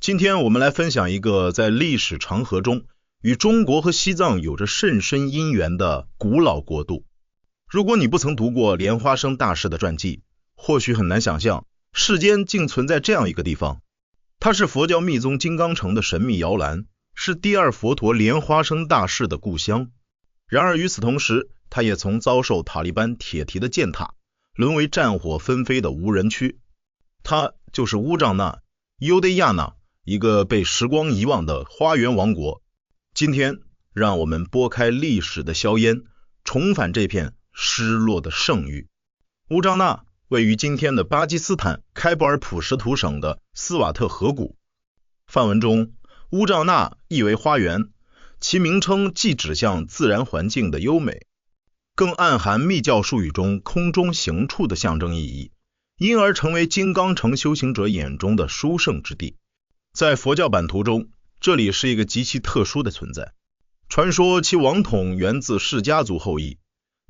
今天我们来分享一个在历史长河中与中国和西藏有着甚深因缘的古老国度。如果你不曾读过莲花生大师的传记，或许很难想象世间竟存在这样一个地方。它是佛教密宗金刚城的神秘摇篮，是第二佛陀莲花生大士的故乡。然而与此同时，它也曾遭受塔利班铁蹄的践踏，沦为战火纷飞的无人区。它就是乌障那优得亚那，一个被时光遗忘的花园王国。今天让我们拨开历史的硝烟，重返这片失落的圣域。乌障那位于今天的巴基斯坦开伯尔普什图省的斯瓦特河谷。梵文中乌障那意为花园，其名称既指向自然环境的优美，更暗含密教术语中空中行处的象征意义，因而成为金刚城修行者眼中的殊胜之地。在佛教版图中，这里是一个极其特殊的存在。传说其王统源自释迦族后裔，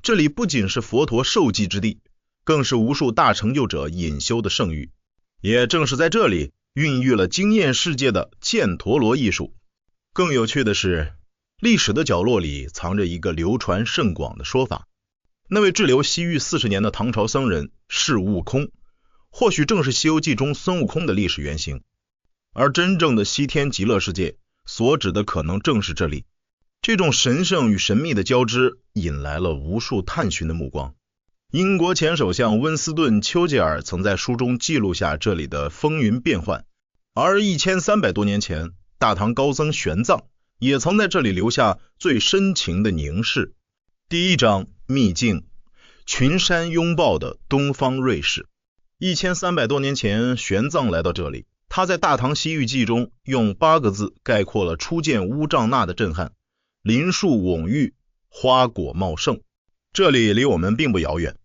这里不仅是佛陀受记之地，更是无数大成就者隐修的圣域。也正是在这里孕育了惊艳世界的犍陀罗艺术。更有趣的是，历史的角落里藏着一个流传甚广的说法。那位滞留西域40年的唐朝僧人是悟空，或许正是西游记中孙悟空的历史原型。而真正的西天极乐世界所指的可能正是这里。这种神圣与神秘的交织引来了无数探寻的目光。英国前首相温斯顿·丘吉尔曾在书中记录下这里的风云变幻，而1300多年前，大唐高僧玄奘也曾在这里留下最深情的凝视。第一章秘境，群山拥抱的东方瑞士。1300多年前，玄奘来到这里，他在《大唐西域记》中用8个字概括了初见乌障那的震撼：林树蓊郁，花果茂盛。这里离我们并不遥远，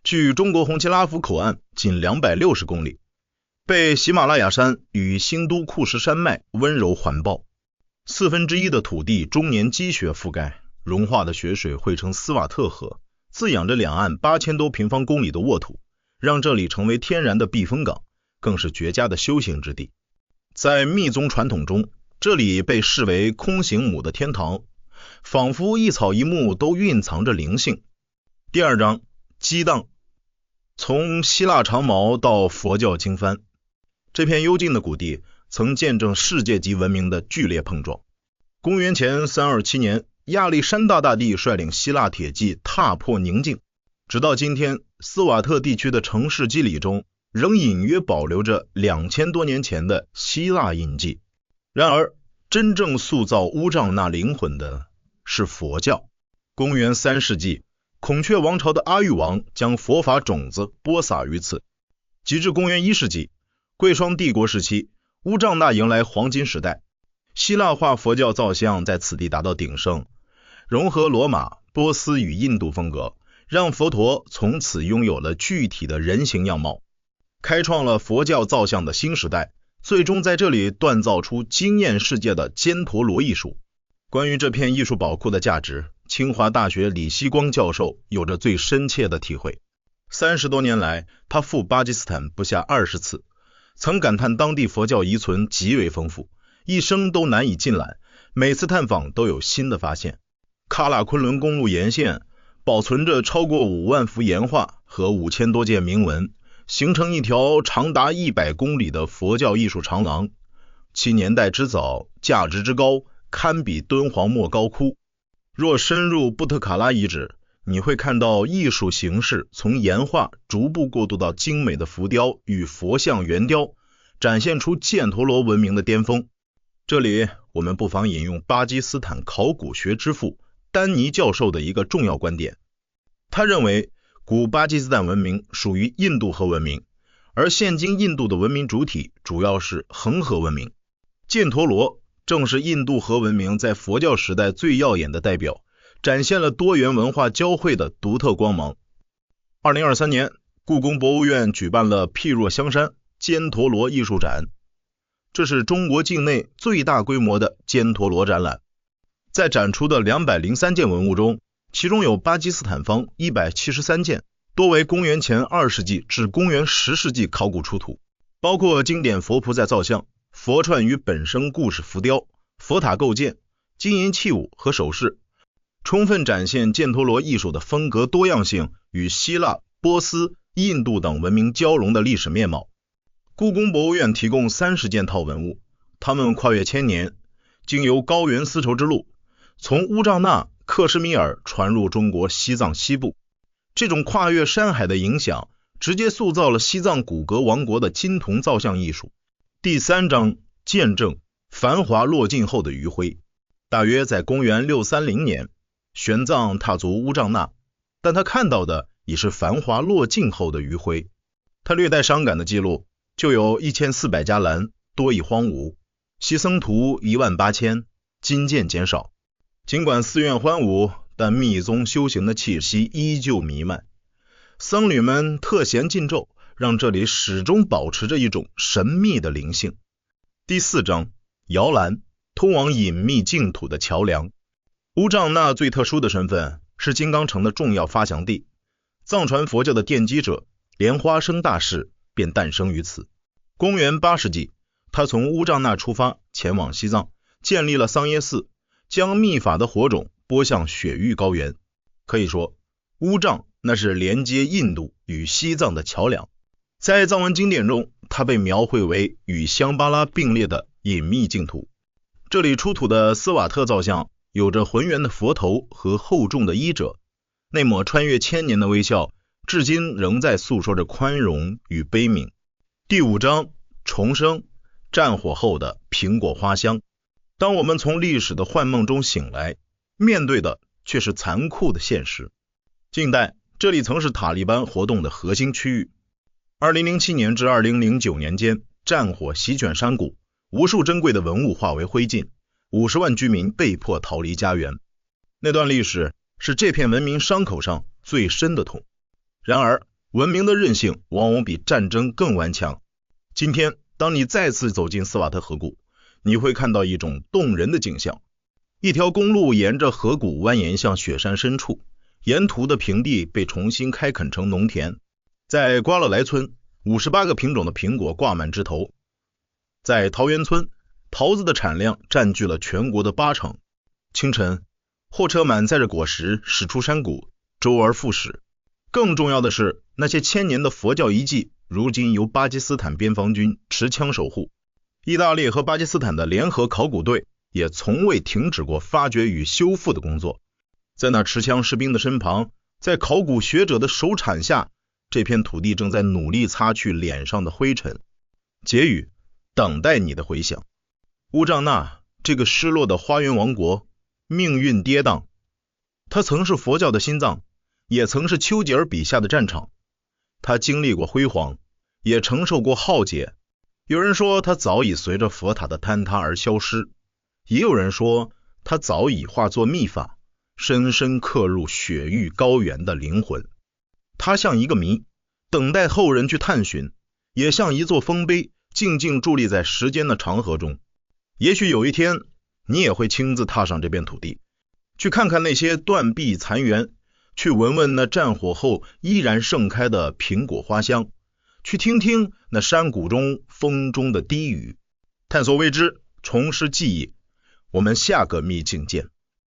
距中国红旗拉福口岸仅260公里，被喜马拉雅山与新都库什山脉温柔环抱，1/4的土地终年积雪覆盖，融化的雪水汇成斯瓦特河，滋养着两岸8000多平方公里的沃土，让这里成为天然的避风港，更是绝佳的修行之地。在密宗传统中，这里被视为空行母的天堂，仿佛一草一木都蕴藏着灵性。第二章激荡，从希腊长矛到佛教经幡，这片幽静的谷地曾见证世界级文明的剧烈碰撞。公元前327年，亚历山大大帝率领希腊铁骑踏破宁静，直到今天，斯瓦特地区的城市肌理中仍隐约保留着2000多年前的希腊印记。然而真正塑造乌障那灵魂的是佛教。公元3世纪，孔雀王朝的阿育王将佛法种子播撒于此。及至公元1世纪，贵霜帝国时期，乌障那迎来黄金时代，希腊化佛教造像在此地达到鼎盛，融合罗马、波斯与印度风格，让佛陀从此拥有了具体的人形样貌，开创了佛教造像的新时代，最终在这里锻造出惊艳世界的犍陀罗艺术。关于这片艺术宝库的价值，清华大学李希光教授有着最深切的体会。30多年来，他赴巴基斯坦不下20次，曾感叹当地佛教遗存极为丰富，一生都难以尽览，每次探访都有新的发现。喀喇昆仑公路沿线保存着超过5万幅岩画和5000多件铭文，形成一条长达100公里的佛教艺术长廊，其年代之早，价值之高，堪比敦煌莫高窟。若深入布特卡拉遗址，你会看到艺术形式从岩画逐步过渡到精美的浮雕与佛像圆雕，展现出犍陀罗文明的巅峰。这里我们不妨引用巴基斯坦考古学之父丹尼教授的一个重要观点。他认为古巴基斯坦文明属于印度河文明，而现今印度的文明主体主要是恒河文明。犍陀罗正是印度河文明在佛教时代最耀眼的代表，展现了多元文化交汇的独特光芒。2023年，故宫博物院举办了譬若香山犍陀罗艺术展，这是中国境内最大规模的犍陀罗展览。在展出的203件文物中，其中有巴基斯坦方173件，多为公元前2世纪至公元10世纪考古出土，包括经典佛菩萨造像、佛串与本生故事浮雕、佛塔构建、金银器物和首饰，充分展现犍陀罗艺术的风格多样性与希腊、波斯、印度等文明交融的历史面貌。故宫博物院提供30件套文物，它们跨越千年，经由高原丝绸之路，从乌障那、克什米尔传入中国西藏西部。这种跨越山海的影响，直接塑造了西藏古格王国的金铜造像艺术。第3章见证繁华落尽后的余晖。大约在公元630年，玄奘踏足乌障那，但他看到的已是繁华落尽后的余晖。他略带伤感的记录，就有1400伽蓝，多已荒芜，习僧徒18000，金渐减少。尽管寺院欢舞，但密宗修行的气息依旧弥漫。僧侣们特弦禁咒，让这里始终保持着一种神秘的灵性。第4章摇篮，通往隐秘净土的桥梁。乌障那最特殊的身份是金刚城的重要发祥地，藏传佛教的奠基者莲花生大士便诞生于此。公元8世纪，他从乌障那出发，前往西藏，建立了桑耶寺，将密法的火种播向雪域高原。可以说，乌障那是连接印度与西藏的桥梁。在藏文经典中，它被描绘为与香巴拉并列的隐秘净土。这里出土的斯瓦特造像有着浑圆的佛头和厚重的衣褶，那抹穿越千年的微笑，至今仍在诉说着宽容与悲悯。第5章重生，战火后的苹果花香。当我们从历史的幻梦中醒来，面对的却是残酷的现实。近代，这里曾是塔利班活动的核心区域。2007年至2009年间，战火席卷山谷，无数珍贵的文物化为灰烬，50万居民被迫逃离家园。那段历史是这片文明伤口上最深的痛。然而，文明的韧性往往比战争更顽强。今天，当你再次走进斯瓦特河谷，你会看到一种动人的景象。一条公路沿着河谷蜿蜒向雪山深处，沿途的平地被重新开垦成农田。在瓜勒莱村，58个品种的苹果挂满枝头。在桃源村，桃子的产量占据了全国的80%。清晨，货车满载着果实驶出山谷，周而复始。更重要的是，那些千年的佛教遗迹如今由巴基斯坦边防军持枪守护。意大利和巴基斯坦的联合考古队也从未停止过发掘与修复的工作。在那持枪士兵的身旁，在考古学者的手铲下，这片土地正在努力擦去脸上的灰尘。结语，等待你的回响。乌障那这个失落的花园王国，命运跌宕。它曾是佛教的心脏，也曾是丘吉尔笔下的战场。它经历过辉煌，也承受过浩劫。有人说它早已随着佛塔的坍塌而消失，也有人说它早已化作秘法，深深刻入雪域高原的灵魂。它像一个谜，等待后人去探寻，也像一座丰碑，静静伫立在时间的长河中。也许有一天，你也会亲自踏上这片土地，去看看那些断壁残垣，去闻闻那战火后依然盛开的苹果花香，去听听那山谷中风中的低语，探索未知，重拾记忆。我们下个秘境见。